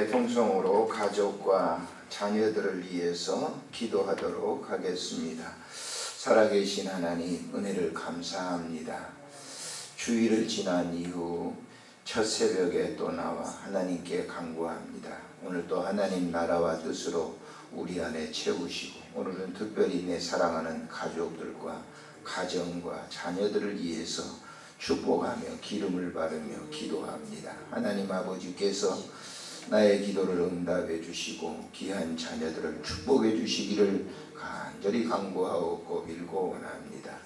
함께 통성으로 가족과 자녀들을 위해서 기도하도록 하겠습니다. 살아계신 하나님, 은혜를 감사합니다. 주일을 지난 이후 첫 새벽에 또 나와 하나님께 간구합니다. 오늘 또 하나님 나라와 뜻으로 우리 안에 채우시고, 오늘은 특별히 내 사랑하는 가족들과 가정과 자녀들을 위해서 축복하며 기름을 바르며 기도합니다. 하나님 아버지께서 나의 기도를 응답해 주시고 귀한 자녀들을 축복해 주시기를 간절히 간구하고 빌고 원합니다.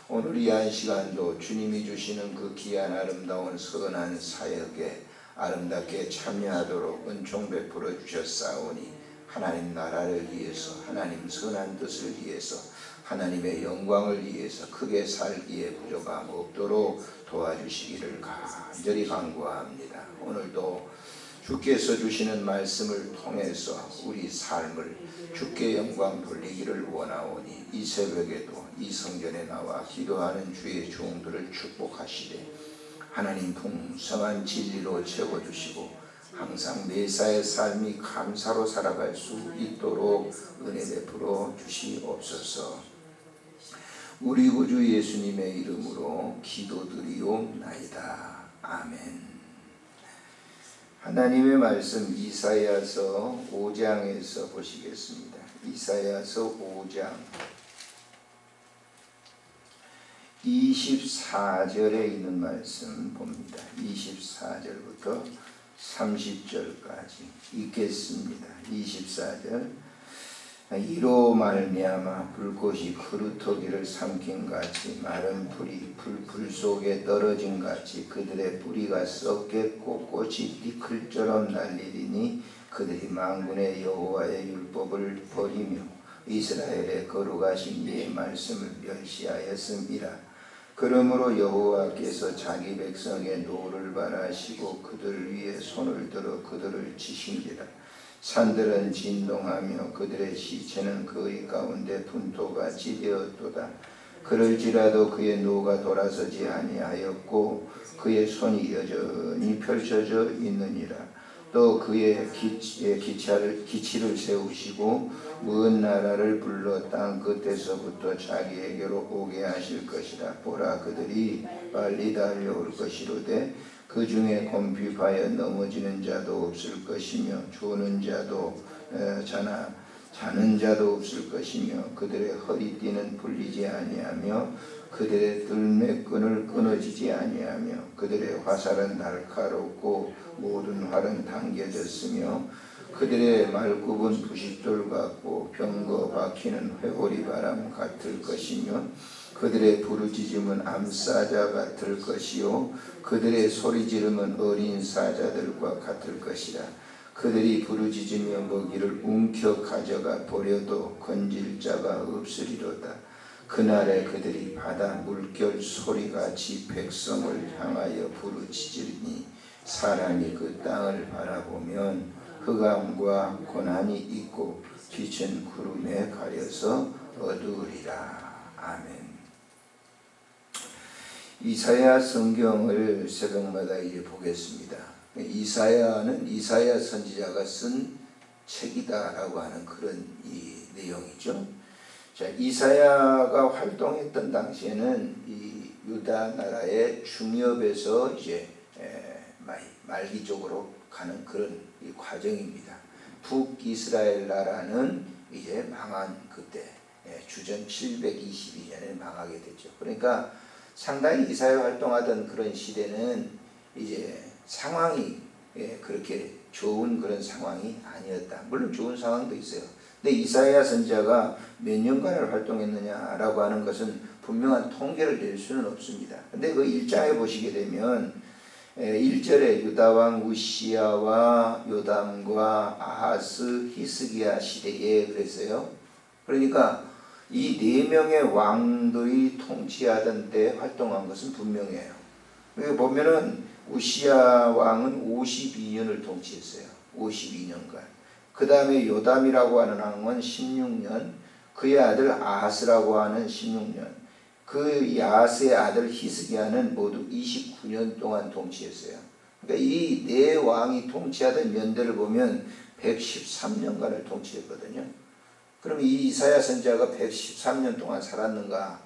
오늘 이 한 시간도 주님이 주시는 그 귀한 아름다운 선한 사역에 아름답게 참여하도록 은총 베풀어 주셨사오니 하나님 나라를 위해서, 하나님 선한 뜻을 위해서, 하나님의 영광을 위해서 크게 살기에 부족함 없도록 도와주시기를 간절히 간구합니다. 오늘도 주께서 주시는 말씀을 통해서 우리 삶을 주께 영광 돌리기를 원하오니 이 새벽에도 이 성전에 나와 기도하는 주의 종들을 축복하시되 하나님 풍성한 진리로 채워주시고 항상 매사의 삶이 감사로 살아갈 수 있도록 은혜 베풀어 주시옵소서. 우리 구주 예수님의 이름으로 기도드리옵나이다. 아멘. 하나님의 말씀 이사야서 5장에서 보시겠습니다. 이사야서 5장 24절에 있는 말씀 봅니다. 24절부터 30절까지 읽겠습니다. 24절. 이로 말미암아 불꽃이 그루터기를 삼킨 같이 마른 풀이 불 속에 떨어진 같이 그들의 뿌리가 썩겠고 꽃이 티클처럼 날리리니 그들이 만군의 여호와의 율법을 버리며 이스라엘의 거룩하신 이의 말씀을 멸시하였음이라. 그러므로 여호와께서 자기 백성의 노를 바라시고 그들 위에 손을 들어 그들을 치신지라. 산들은 진동하며 그들의 시체는 거리 가운데 분토같이 되었도다. 그럴지라도 그의 노가 돌아서지 아니하였고 그의 손이 여전히 펼쳐져 있느니라. 또 그의 기치를 세우시고 먼 나라를 불러 땅 끝에서부터 자기에게로 오게 하실 것이라. 보라, 그들이 빨리 달려올 것이로되 그 중에 곰핍하여 넘어지는 자도 없을 것이며 자는 자도 없을 것이며 그들의 허리띠는 풀리지 아니하며 그들의 들매끈을 끊어지지 아니하며 그들의 화살은 날카롭고 모든 활은 당겨졌으며 그들의 말굽은 부싯돌 같고 병거 박히는 회오리 바람 같을 것이며 그들의 부르짖음은 암사자 같을 것이요 그들의 소리지름은 어린 사자들과 같을 것이라. 그들이 부르짖으며 먹이를 움켜 가져가 버려도 건질 자가 없으리로다. 그날에 그들이 바다 물결 소리같이 백성을 향하여 부르짖으니 사람이 그 땅을 바라보면 흑암과 고난이 있고 빛은 구름에 가려서 어두우리라. 아멘. 이사야 성경을 새벽마다 이제 보겠습니다. 이사야는 이사야 선지자가 쓴 책이다라고 하는 그런 이 내용이죠. 자, 이사야가 활동했던 당시에는 이 유다 나라의 중엽에서 이제 말기 쪽으로 가는 그런 이 과정입니다. 북이스라엘 나라는 이제 망한 그때 주전 722년에 망하게 됐죠. 그러니까 상당히 이사야 활동하던 그런 시대는 이제 상황이 그렇게 좋은 그런 상황이 아니었다. 물론 좋은 상황도 있어요. 근데 이사야 선지자가 몇 년간을 활동했느냐라고 하는 것은 분명한 통계를 낼 수는 없습니다. 근데 그 1장에 보시게 되면 1절에 유다왕 우시야와 요담과 아하스 히스기야 시대에 그랬어요. 그러니까 이 네 명의 왕들이 통치하던 때 활동한 것은 분명해요. 여기 보면은 우시야 왕은 52년을 통치했어요. 52년간. 그 다음에 요담이라고 하는 왕은 16년, 그의 아들 아하스라고 하는 16년, 그 야스의 아들 히스기야는 모두 29년 동안 통치했어요. 그러니까 이 네 왕이 통치하던 연대를 보면 113년간을 통치했거든요. 그럼 이 이사야 선지자가 113년 동안 살았는가?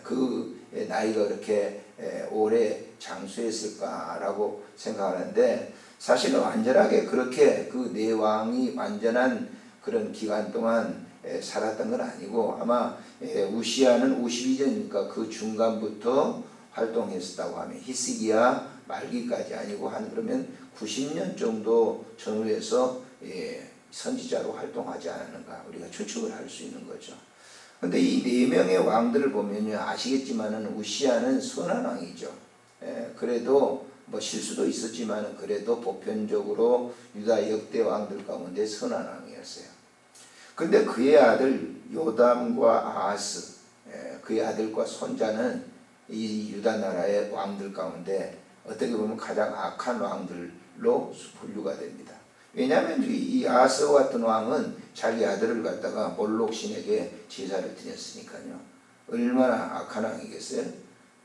그 나이가 그렇게 오래 장수했을까라고 생각하는데, 사실은 완전하게 그렇게 그 네 왕이 완전한 그런 기간 동안 살았던 건 아니고, 아마 우시야는 52년이니까 그 중간부터 활동했었다고 하면 히스기야 말기까지 아니고 한 그러면 90년 정도 전후에서 선지자로 활동하지 않았는가 우리가 추측을 할 수 있는 거죠. 근데 이 네 명의 왕들을 보면요, 아시겠지만은 우시야는 선한 왕이죠. 그래도 뭐 실수도 있었지만은 그래도 보편적으로 유다 역대 왕들 가운데 선한 왕이었어요. 근데 그의 아들 요담과 아하스, 그의 아들과 손자는 이 유다 나라의 왕들 가운데 어떻게 보면 가장 악한 왕들로 분류가 됩니다. 왜냐하면 이 아하스 같은 왕은 자기 아들을 갖다가 몰록 신에게 제사를 드렸으니까요. 얼마나 악한 왕이겠어요?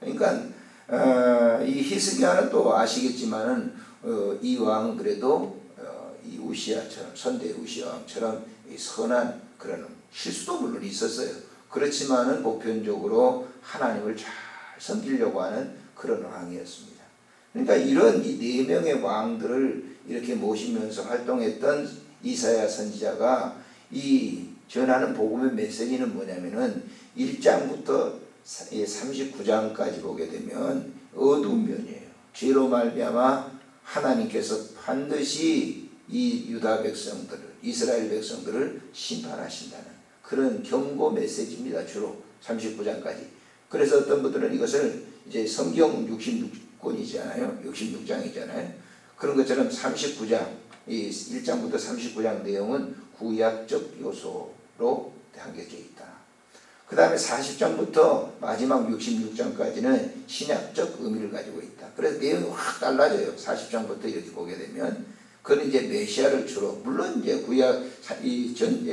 그러니까 이 히스기야는 또 아시겠지만은 이 왕은 그래도 이 우시야처럼 선대 우시야 왕처럼 선한 그런 실수도 물론 있었어요. 그렇지만은 보편적으로 하나님을 잘 섬기려고 하는 그런 왕이었습니다. 그러니까 이런 이 네 명의 왕들을 이렇게 모시면서 활동했던 이사야 선지자가 이 전하는 복음의 메시지는 뭐냐면은 1장부터 39장까지 보게 되면 어두운 면이에요. 죄로 말미암아 하나님께서 반드시 이 유다 백성들을, 이스라엘 백성들을 심판하신다는 그런 경고 메시지입니다. 주로 39장까지. 그래서 어떤 분들은 이것을 이제 성경 66권이잖아요. 66장이잖아요. 그런 것처럼 39장, 이 1장부터 39장 내용은 구약적 요소로 담겨져 있다. 그 다음에 40장부터 마지막 66장까지는 신약적 의미를 가지고 있다. 그래서 내용이 확 달라져요. 40장부터 이렇게 보게 되면. 그건 이제 메시아를 주로, 물론 이제 구약 6장,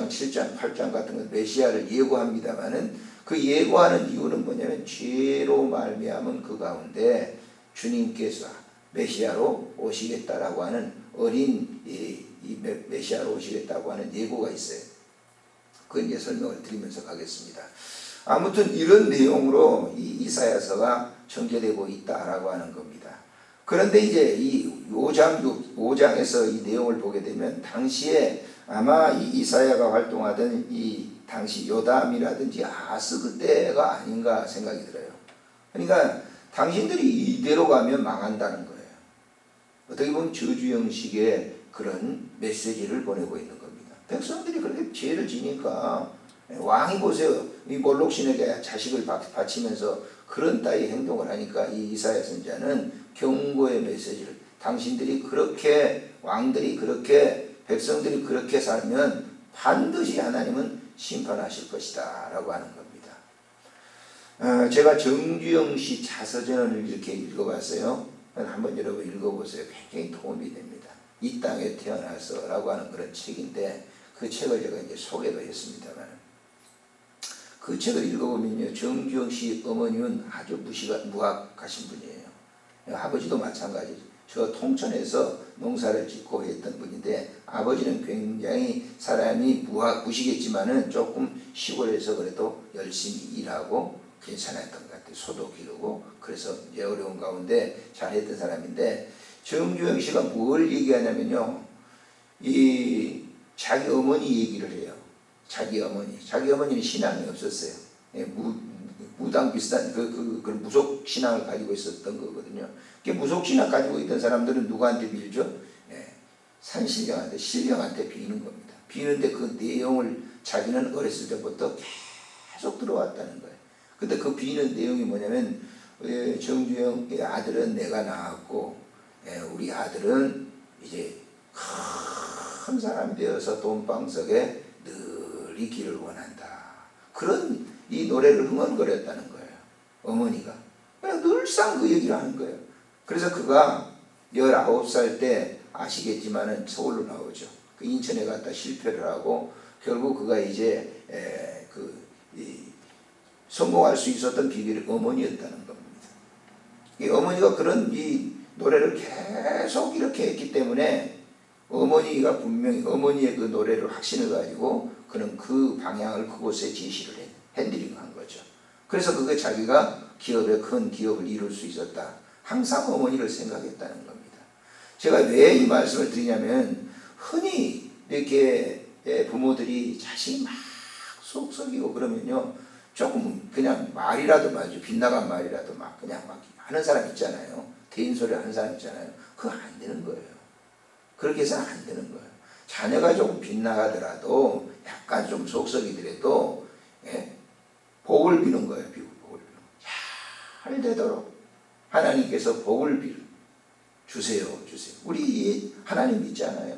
7장, 8장 같은 건 메시아를 예고합니다만은 그 예고하는 이유는 뭐냐면 죄로 말미암은 그 가운데 주님께서 메시아로 오시겠다라고 하는 어린 이 메시아로 오시겠다고 하는 예고가 있어요. 그건 이제 설명을 드리면서 가겠습니다. 아무튼 이런 내용으로 이 이사야서가 전개되고 있다라고 하는 겁니다. 그런데 이제 이 5장에서 이 내용을 보게 되면 당시에 아마 이 이사야가 활동하던 이 당시 요담이라든지 아하스 그때가 아닌가 생각이 들어요. 그러니까 당신들이 이대로 가면 망한다는 거예요. 어떻게 보면 저주 형식의 그런 메시지를 보내고 있는 겁니다. 백성들이 그렇게 죄를 지니까 왕이 보세요. 이 몰록 신에게 자식을 바치면서 그런 따위 행동을 하니까 이 이사야 선지자는 경고의 메시지를, 당신들이 그렇게, 왕들이 그렇게, 백성들이 그렇게 살면 반드시 하나님은 심판하실 것이다 라고 하는 겁니다. 제가 정주영 씨 자서전을 이렇게 읽어봤어요. 한번 여러분 읽어보세요. 굉장히 도움이 됩니다. 이 땅에 태어나서 라고 하는 그런 책인데, 그 책을 제가 이제 소개도 했습니다만, 그 책을 읽어보면요, 정주영 씨 어머님은 아주 무학하신 분이에요. 아버지도 마찬가지죠. 저 통천에서 농사를 짓고 했던 분인데, 아버지는 굉장히 사람이 무시겠지만은 조금 시골에서 그래도 열심히 일하고 괜찮았던 것 같아요. 소도 기르고, 그래서 이제 어려운 가운데 잘했던 사람인데, 정주영 씨가 뭘 얘기하냐면요, 이 자기 어머니 얘기를 해요. 자기 어머니는 신앙이 없었어요. 무당 비슷한 그런 무속 신앙을 가지고 있었던 거거든요. 무속 신앙 가지고 있던 사람들은 누구한테 빌죠? 산신령한테, 신령한테 비는 겁니다. 비는데 그 내용을 자기는 어렸을 때부터 계속 들어왔다는 거예요. 근데 그 비는 내용이 뭐냐면, 정주영의 아들은 내가 낳았고, 우리 아들은 이제 큰 사람이 되어서 돈방석에 늘 길을 원한다. 그런 이 노래를 흥얼거렸다는 거예요. 어머니가. 늘상 그 얘기를 하는 거예요. 그래서 그가 19살 때 아시겠지만은 서울로 나오죠. 그 인천에 갔다 실패를 하고 결국 그가 이제 성공할 수 있었던 비결이 어머니였다는 겁니다. 이 어머니가 그런 이 노래를 계속 이렇게 했기 때문에 어머니가 분명히 어머니의 그 노래를 확신을 가지고 그는 그 방향을 그곳에 제시를 핸들링한 거죠. 그래서 그게 자기가 큰 기업을 이룰 수 있었다. 항상 어머니를 생각했다는 겁니다. 제가 왜 이 말씀을 드리냐면 흔히 이렇게 부모들이 자식이 막 속썩이고 그러면요 조금 그냥 말이라도 말이죠. 빗나간 말이라도 막 그냥 막 하는 사람 있잖아요. 대인소리 하는 사람 있잖아요. 그거 안 되는 거예요. 그렇게 해서는 안 되는 거예요. 자녀가 조금 빗나가더라도 약간 좀 속썩이더라도 복을 비는 거예요. 복을 비는. 잘 되도록 하나님께서 복을 주세요. 우리 하나님 믿잖아요.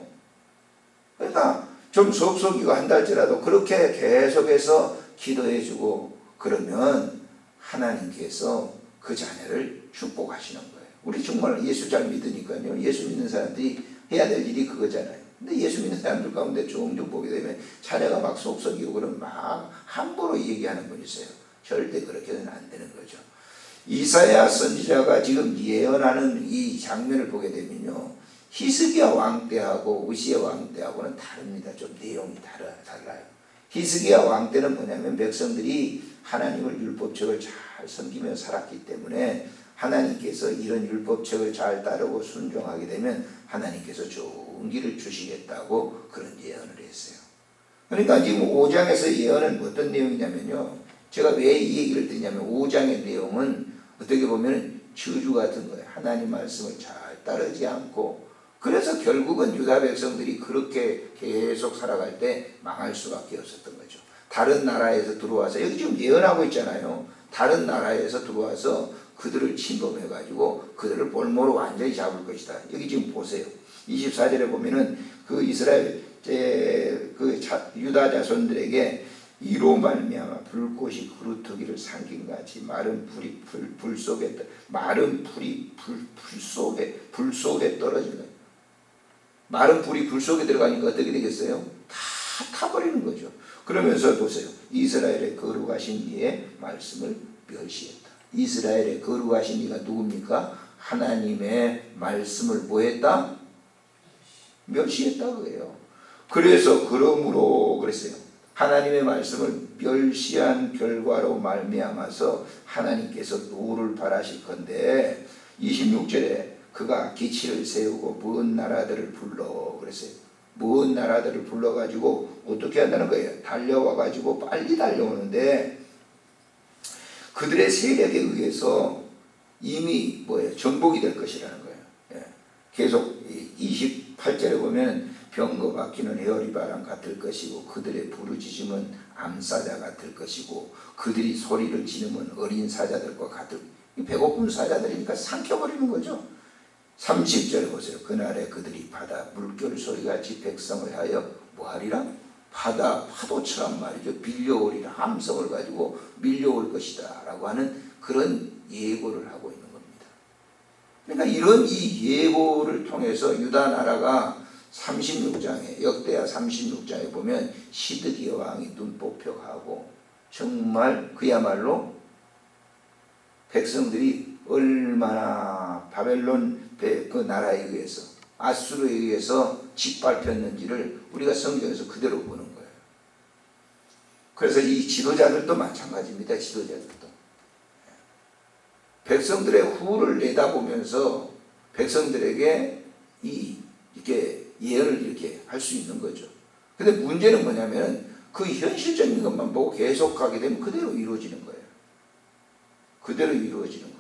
그러니까 좀 속속이고 한 달째라도 그렇게 계속해서 기도해주고 그러면 하나님께서 그 자녀를 축복하시는 거예요. 우리 정말 예수 잘 믿으니까요. 예수 믿는 사람들이 해야 될 일이 그거잖아요. 근데 예수 믿는 사람들 가운데 종종 보게 되면 자녀가 막 속썩이고 그러면 막 함부로 얘기하는 분이 있어요. 절대 그렇게는 안 되는 거죠. 이사야 선지자가 지금 예언하는 이 장면을 보게 되면요. 히스기야 왕 때하고 우시야 왕 때하고는 다릅니다. 좀 내용이 달라요. 히스기야 왕 때는 뭐냐면 백성들이 하나님을 율법책을 잘 섬기며 살았기 때문에 하나님께서 이런 율법책을 잘 따르고 순종하게 되면 하나님께서 좋은 길을 주시겠다고 그런 예언을 했어요. 그러니까 지금 5장에서 예언은 어떤 내용이냐면요. 제가 왜 이 얘기를 드리냐면 5장의 내용은 어떻게 보면 저주 같은 거예요. 하나님 말씀을 잘 따르지 않고 그래서 결국은 유다 백성들이 그렇게 계속 살아갈 때 망할 수밖에 없었던 거죠. 다른 나라에서 들어와서 여기 지금 예언하고 있잖아요. 다른 나라에서 들어와서 그들을 침범해가지고 그들을 볼모로 완전히 잡을 것이다. 여기 지금 보세요. 24절에 보면은 그 이스라엘 유다 자손들에게 이로 말미암아 불꽃이 그루터기를 삼킨 같이 마른 풀이 불 속에 떨어진 거예요. 마른 불이 불 속에 들어가니까 어떻게 되겠어요? 다 타버리는 거죠. 그러면서 보세요. 이스라엘의 거룩하신 이의 말씀을 멸시했다. 이스라엘의 거룩하신 이가 누굽니까? 하나님의 말씀을 뭐했다? 멸시했다 그래요. 그러므로 그랬어요. 하나님의 말씀을 멸시한 결과로 말미암아서 하나님께서 노를 발하실 건데 26절에 그가 기치를 세우고 먼 나라들을 불러 그랬어요. 먼 나라들을 불러가지고 어떻게 한다는 거예요? 달려와가지고 빨리 달려오는데 그들의 세력에 의해서 이미 정복이 될 것이라는 거예요. 계속 28절에 보면 병거 바퀴는 헤어리 바람 같을 것이고 그들의 부르짖음은 암사자 같을 것이고 그들이 소리를 지르면 어린 사자들과 같을 배고픈 사자들이니까 삼켜버리는 거죠. 30절에 보세요. 그날에 그들이 바다 물결 소리같이 백성을 하여 뭐하리라? 바다 파도처럼 말이죠. 밀려오리라. 함성을 가지고 밀려올 것이다 라고 하는 그런 예고를 하고 있는 겁니다. 그러니까 이런 이 예고를 통해서 유다 나라가 36장에 역대하 36장에 보면 시드기야 왕이 눈뽑혀가고 정말 그야말로 백성들이 얼마나 바벨론 그 나라에 의해서 아수르에 의해서 짓밟혔는지를 우리가 성경에서 그대로 보는 거예요. 그래서 이 지도자들도 마찬가지입니다. 지도자들도 백성들의 후를 내다보면서 백성들에게 이렇게 예언을 이렇게 할 수 있는 거죠. 근데 문제는 뭐냐면 그 현실적인 것만 보고 계속 가게 되면 그대로 이루어지는 거예요. 그대로 이루어지는 거예요.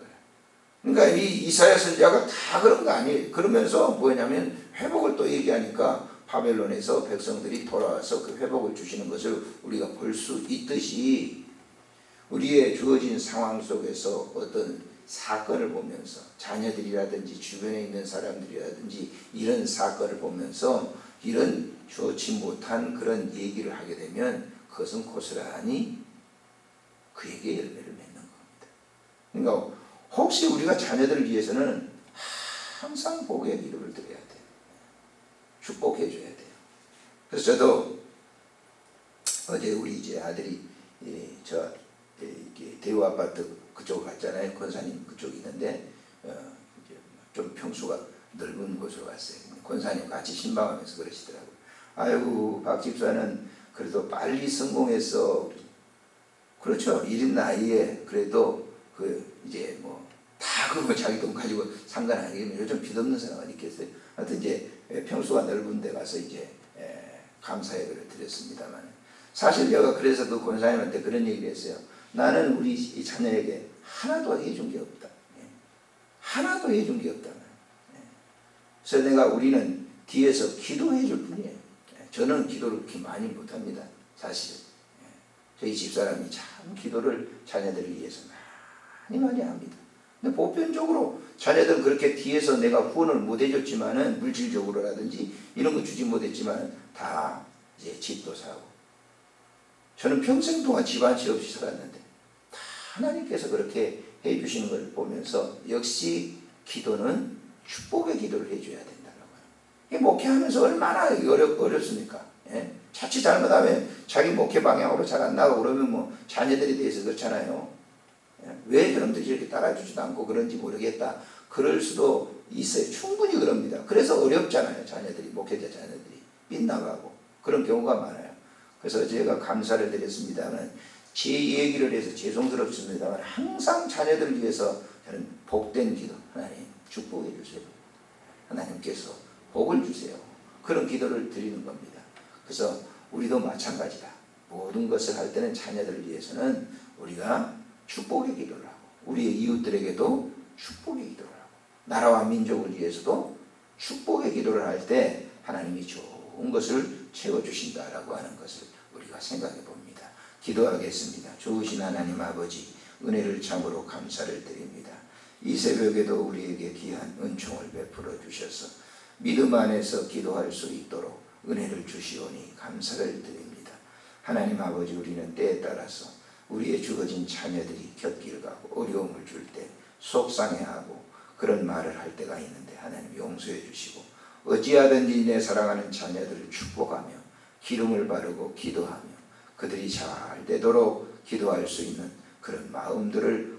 그러니까 이 이사야 선지자가 다 그런 거 아니에요. 그러면서 뭐냐면 회복을 또 얘기하니까 바벨론에서 백성들이 돌아와서 그 회복을 주시는 것을 우리가 볼 수 있듯이 우리의 주어진 상황 속에서 어떤 사건을 보면서 자녀들이라든지 주변에 있는 사람들이라든지 이런 사건을 보면서 이런 좋지 못한 그런 얘기를 하게 되면 그것은 고스란히 그에게 열매를 맺는 겁니다. 그러니까 혹시 우리가 자녀들을 위해서는 항상 복의 기도를 드려야 돼요. 축복해 줘야 돼요. 그래서 저도 어제 우리 이제 아들이 저 대우 아파트 그쪽 갔잖아요. 권사님 그쪽 있는데 이제 좀 평수가 넓은 곳으로 갔어요. 권사님 같이 신방하면서 그러시더라고요. 아이고 박 집사는 그래도 빨리 성공해서 그렇죠. 이른 나이에 그래도 이제 다 그거 자기 돈 가지고 상관 아니겠네요. 요즘 빚없는 사람 어디 있겠어요. 하여튼 이제 평수가 넓은 데 가서 이제 감사 예배를 드렸습니다만 사실 제가 그래서 그 권사님한테 그런 얘기를 했어요. 나는 우리 이 자녀에게 하나도 해준 게 없다. 하나도 해준 게 없다. 그래서 우리는 뒤에서 기도해 줄 뿐이에요. 저는 기도를 그렇게 많이 못합니다. 사실 저희 집사람이 참 기도를 자녀들을 위해서 많이 합니다. 근데 보편적으로 자녀들은 그렇게 뒤에서 내가 후원을 못 해줬지만은 물질적으로라든지 이런 거 주지 못했지만 다 이제 집도 사고 저는 평생 동안 집 한 채 없이 살았는데 다 하나님께서 그렇게 해주시는 걸 보면서 역시 기도는 축복의 기도를 해줘야 된다는 거예요. 목회하면서 얼마나 어렵습니까? 예? 자칫 잘못하면 자기 목회 방향으로 잘 안 나가고 그러면 자녀들에 대해서 그렇잖아요. 예? 왜 저놈들이 이렇게 따라주지도 않고 그런지 모르겠다. 그럴 수도 있어요. 충분히 그럽니다. 그래서 어렵잖아요. 자녀들이, 목회자 자녀들이 빗나가고 그런 경우가 많아요. 그래서 제가 감사를 드렸습니다만 제 얘기를 해서 죄송스럽습니다만 항상 자녀들을 위해서 저는 복된 기도, 하나님 축복해 주세요. 하나님께서 복을 주세요. 그런 기도를 드리는 겁니다. 그래서 우리도 마찬가지다. 모든 것을 할 때는 자녀들을 위해서는 우리가 축복의 기도를 하고 우리의 이웃들에게도 축복의 기도를 하고 나라와 민족을 위해서도 축복의 기도를 할 때 하나님이 좋은 것을 채워주신다라고 하는 것을 우리가 생각해 봅니다. 기도하겠습니다. 좋으신 하나님 아버지 은혜를 참으로 감사를 드립니다. 이 새벽에도 우리에게 귀한 은총을 베풀어 주셔서 믿음 안에서 기도할 수 있도록 은혜를 주시오니 감사를 드립니다. 하나님 아버지 우리는 때에 따라서 우리의 주어진 자녀들이 곁길 가고 어려움을 줄 때 속상해하고 그런 말을 할 때가 있는데 하나님 용서해 주시고 어찌하든지 내 사랑하는 자녀들을 축복하며 기름을 바르고 기도하며 그들이 잘 되도록 기도할 수 있는 그런 마음들을